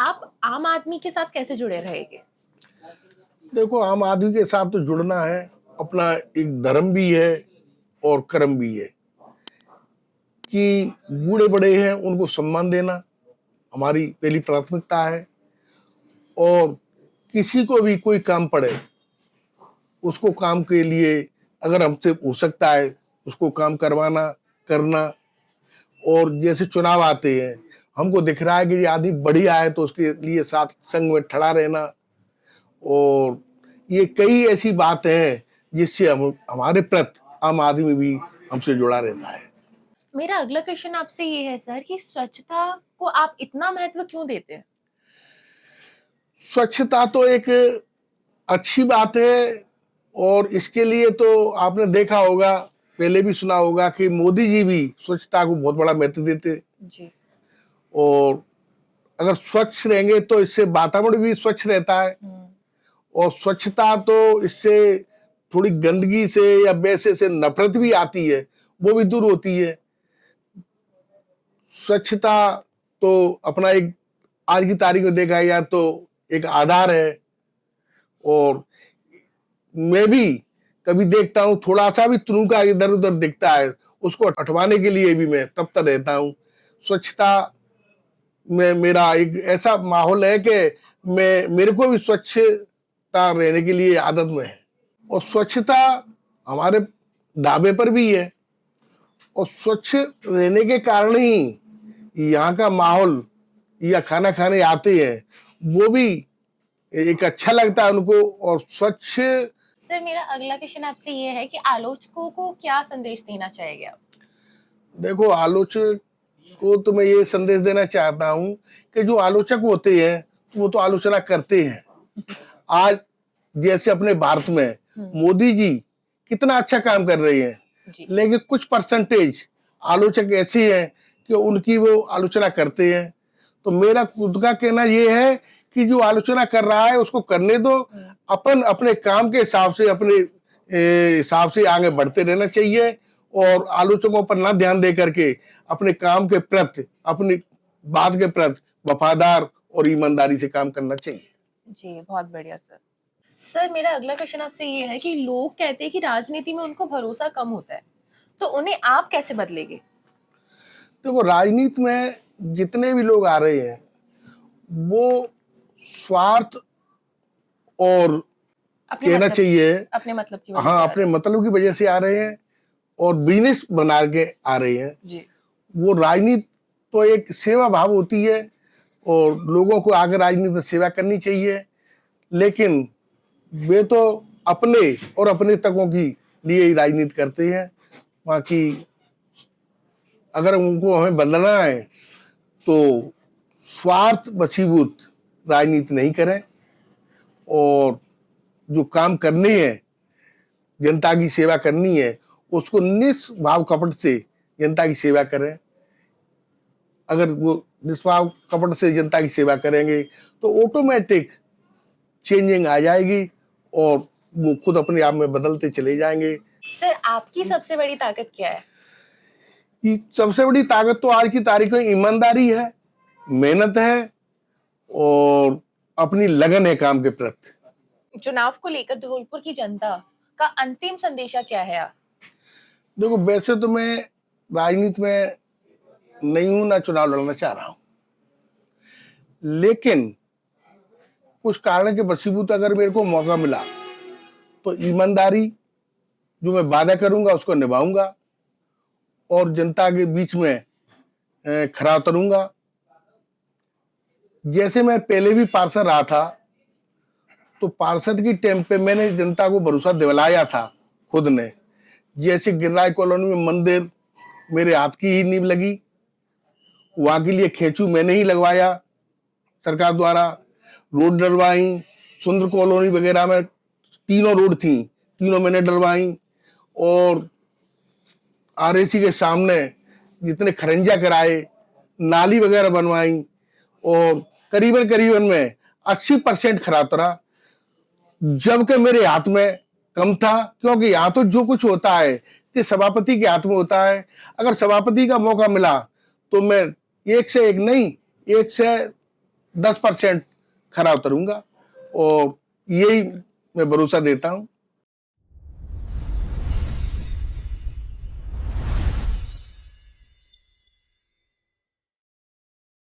आप आम आदमी के साथ कैसे जुड़े रहेंगे? देखो, आम आदमी के साथ तो जुड़ना है, अपना एक धर्म भी है और कर्म भी है कि बूढ़े बड़े हैं उनको सम्मान देना हमारी पहली प्राथमिकता है। और किसी को भी कोई काम पड़े, उसको काम के लिए अगर हमसे हो सकता है उसको काम करवाना, करना। और जैसे चुनाव आते हैं, हमको दिख रहा है कि ये आदमी बढ़िया है तो उसके लिए साथ संग में खड़ा रहना। और ये कई ऐसी बात है जिससे हम हमारे प्रति आम आदमी भी हमसे जुड़ा रहता है। मेरा अगला क्वेश्चन आपसे ये है सर कि स्वच्छता को आप इतना महत्व क्यों देते हैं? स्वच्छता तो एक अच्छी बात है और इसके लिए तो आपने देखा होगा, पहले भी सुना होगा कि मोदी जी भी स्वच्छता को बहुत बड़ा महत्व देते। जी। और अगर स्वच्छ रहेंगे तो इससे वातावरण भी स्वच्छ रहता है। और स्वच्छता तो इससे थोड़ी गंदगी से या वैसे से नफरत भी आती है, वो भी दूर होती है। स्वच्छता तो अपना एक आज की तारीख में देखा जाए तो एक आधार है। और मैं भी कभी देखता हूँ थोड़ा सा भी तुनका इधर उधर दिखता है, उसको हटवाने के लिए भी मैं तत्पर रहता हूँ। स्वच्छता में मेरा एक ऐसा माहौल है कि मेरे को भी स्वच्छता रहने के लिए आदत में है। और स्वच्छता हमारे ढाबे पर भी है। और स्वच्छ रहने के कारण ही यहाँ का माहौल या खाना खाने आते हैं वो भी एक अच्छा लगता है उनको। और स्वच्छ सर मेरा अगला क्वेश्चन आपसे ये है कि आलोचकों को क्या संदेश देना चाहेंगे आप? देखो, आलोचक को तो मैं ये संदेश देना चाहता हूँ कि जो आलोचक होते हैं वो तो आलोचना करते हैं। आज जैसे अपने भारत में मोदी जी कितना अच्छा काम कर रहे हैं, लेकिन कुछ परसेंटेज आलोचक ऐसे हैं कि उनकी वो आलोचना करते हैं। तो मेरा खुद का कहना ये है कि जो आलोचना कर रहा है उसको करने दो, अपन अपने काम के हिसाब से अपने हिसाब से आगे बढ़ते रहना चाहिए। और आलोचकों पर ना ध्यान दे करके अपने काम के प्रति, अपनी बात के प्रति वफादार और ईमानदारी से काम करना चाहिए। जी, बहुत बढ़िया सर। सर मेरा अगला क्वेश्चन आपसे ये है कि लोग कहते हैं कि राजनीति में उनको भरोसा कम होता है, तो उन्हें आप कैसे बदलेंगे? देखो, राजनीति में जितने भी लोग आ रहे हैं वो स्वार्थ और कहना चाहिए अपने मतलब की वजह हाँ, अपने मतलब की वजह से आ रहे हैं और बिजनेस बना के आ रहे हैं जी। वो राजनीति तो एक सेवा भाव होती है और लोगों को आगे राजनीति में सेवा करनी चाहिए, लेकिन वे तो अपने और अपने तकों की लिए ही राजनीति करते हैं। बाकी अगर उनको हमें बदलना है तो स्वार्थ वशीभूत राजनीति नहीं करें और जो काम करने हैं, जनता की सेवा करनी है, उसको निष्भाव कपट से जनता की सेवा करें। अगर वो निष्भाव कपट से जनता की सेवा करेंगे तो ऑटोमेटिक चेंजिंग आ जाएगी और वो खुद अपने आप में बदलते चले जाएंगे। सर आपकी सबसे बड़ी ताकत क्या है? सबसे बड़ी ताकत तो आज की तारीख में ईमानदारी है, मेहनत है और अपनी लगन है काम के प्रति। चुनाव को लेकर धौलपुर की जनता का अंतिम संदेशा क्या है? देखो, वैसे तो मैं राजनीति में नहीं हूं, ना चुनाव लड़ना चाह रहा हूं, लेकिन कुछ कारण के वशीभूत अगर मेरे को मौका मिला तो ईमानदारी जो मैं वादा करूंगा उसको निभाऊंगा और जनता के बीच में खरा उतरूंगा। जैसे मैं पहले भी पार्षद रहा था तो पार्षद की टाइम पे मैंने जनता को भरोसा दिलाया था खुद ने। जैसे गिरिराज कॉलोनी में मंदिर मेरे हाथ की ही नींव लगी, वहां के लिए खेचू मैंने ही लगवाया, सरकार द्वारा रोड डलवाई। सुंदर कॉलोनी वगैरह में तीनों रोड थी, तीनों मैंने डलवाई। और आरएसी के सामने जितने खरंजा कराए, नाली वगैरह बनवाई और करीबन में 80% खरा उतरा, जबकि मेरे हाथ में कम था। क्योंकि यहाँ तो जो कुछ होता है ये सभापति के हाथ में होता है। अगर सभापति का मौका मिला तो मैं एक से एक नहीं, एक से 10% खरा उतरूंगा और यही मैं भरोसा देता हूं